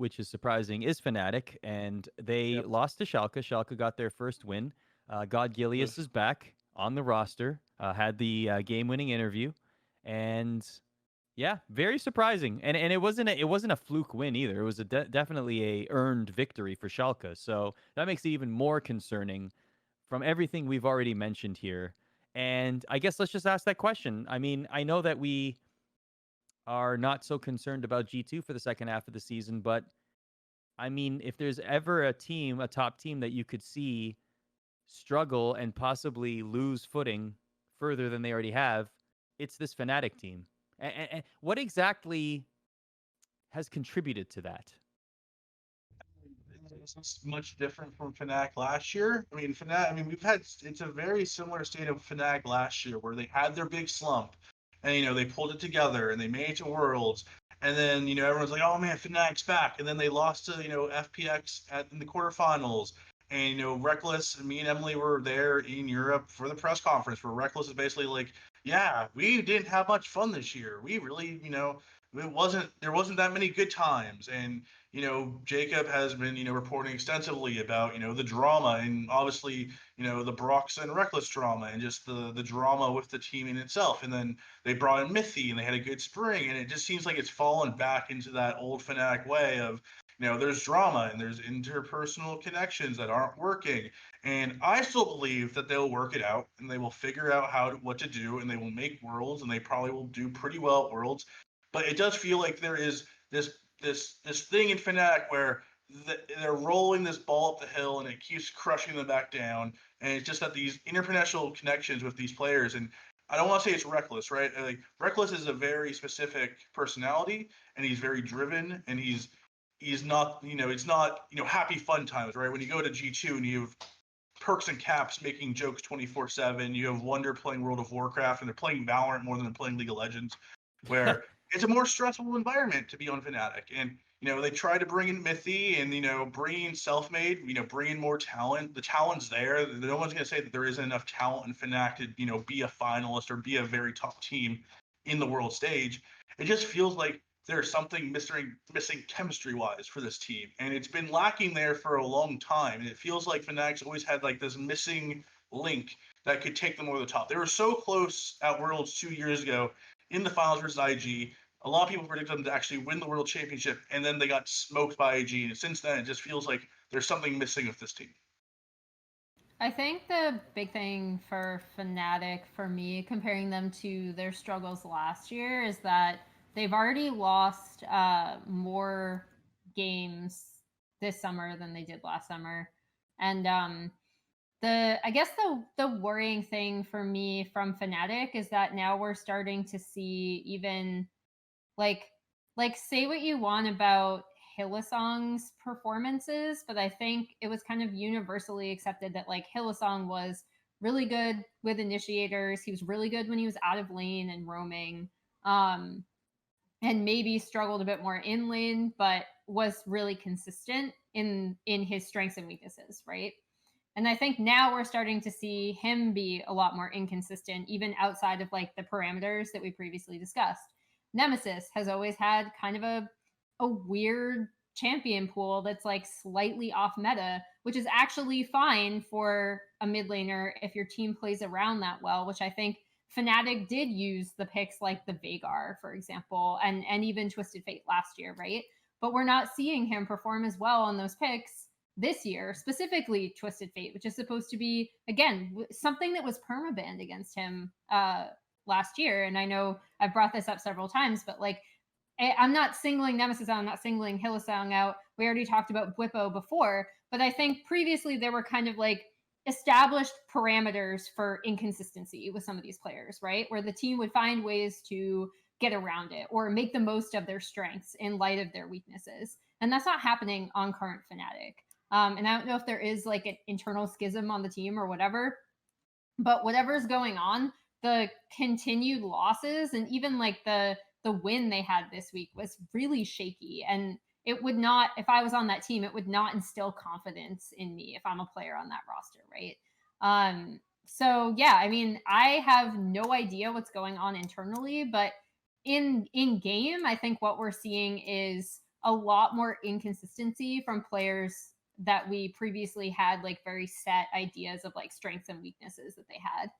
which is surprising, is Fnatic, and they Yep. lost to Schalke. Schalke got their first win. God Gilius is back on the roster. Had the game-winning interview, and yeah, very surprising. And it wasn't a fluke win either. It was definitely a earned victory for Schalke. So that makes it even more concerning from everything we've already mentioned here. And I guess let's just ask that question. I mean, I know that we are not so concerned about G2 for the second half of the season, but I mean, if there's ever a team, a top team that you could see struggle and possibly lose footing further than they already have, it's this Fnatic team. And what exactly has contributed to that? It's much different from Fnatic last year. I mean, Fnatic. I mean, it's a very similar state of Fnatic last year, where they had their big slump, and they pulled it together and they made it to Worlds, and then everyone's like, oh man, Fnatic's back, and then they lost to FPX in the quarterfinals, and Reckless and me and Emily were there in Europe for the press conference, where Reckless is basically like, yeah, we didn't have much fun this year. We really, there wasn't that many good times, and Jacob has been, reporting extensively about, the drama, and obviously, the Brox and Reckless drama, and just the drama with the team in itself. And then they brought in Mithy and they had a good spring, and it just seems like it's fallen back into that old Fnatic way of, there's drama and there's interpersonal connections that aren't working. And I still believe that they'll work it out and they will figure out what to do, and they will make Worlds, and they probably will do pretty well at Worlds. But it does feel like there is this thing in Fnatic where they're rolling this ball up the hill and it keeps crushing them back down. And it's just that these interpersonal connections with these players, and I don't want to say it's Reckless, right? Like, Reckless is a very specific personality, and he's very driven, and he's not, it's not, happy fun times, right? When you go to G2 and you have Perks and Caps making jokes 24/7, you have Wonder playing World of Warcraft, and they're playing Valorant more than they're playing League of Legends, where it's a more stressful environment to be on Fnatic. And they try to bring in Mithy and bring in Selfmade, bring in more talent. The talent's there. No one's going to say that there isn't enough talent in Fnatic to be a finalist or be a very top team in the world stage. It just feels like there's something missing chemistry wise for this team, and it's been lacking there for a long time. And it feels like Fnatic's always had like this missing link that could take them over the top. They were so close at Worlds 2 years ago in the finals versus IG. A lot of people predicted them to actually win the World Championship, and then they got smoked by IG. And since then, it just feels like there's something missing with this team. I think the big thing for Fnatic, for me, comparing them to their struggles last year, is that they've already lost more games this summer than they did last summer. And I guess the worrying thing for me from Fnatic is that now we're starting to see even like say what you want about Hylissang's performances, but I think it was kind of universally accepted that like Hylissang was really good with initiators. He was really good when he was out of lane and roaming. And maybe struggled a bit more in lane, but was really consistent in his strengths and weaknesses, right? And I think now we're starting to see him be a lot more inconsistent, even outside of like the parameters that we previously discussed. Nemesis has always had kind of a weird champion pool that's like slightly off meta, which is actually fine for a mid laner if your team plays around that well, which I think Fnatic did use the picks like the Veigar, for example, and even Twisted Fate last year, right? But we're not seeing him perform as well on those picks this year, specifically Twisted Fate, which is supposed to be, again, something that was permabanned against him last year. And I know I've brought this up several times, but like, I'm not singling Nemesis out, I'm not singling Hylissang out. We already talked about Bwipo before, but I think previously there were kind of like established parameters for inconsistency with some of these players, right? Where the team would find ways to get around it or make the most of their strengths in light of their weaknesses. And that's not happening on current Fnatic. And I don't know if there is like an internal schism on the team or whatever, but whatever's going on, the continued losses and even like the win they had this week was really shaky. And it would not, if I was on that team, it would not instill confidence in me if I'm a player on that roster, right? So yeah, I mean, I have no idea what's going on internally, but in game, I think what we're seeing is a lot more inconsistency from players that we previously had like very set ideas of like strengths and weaknesses that they had.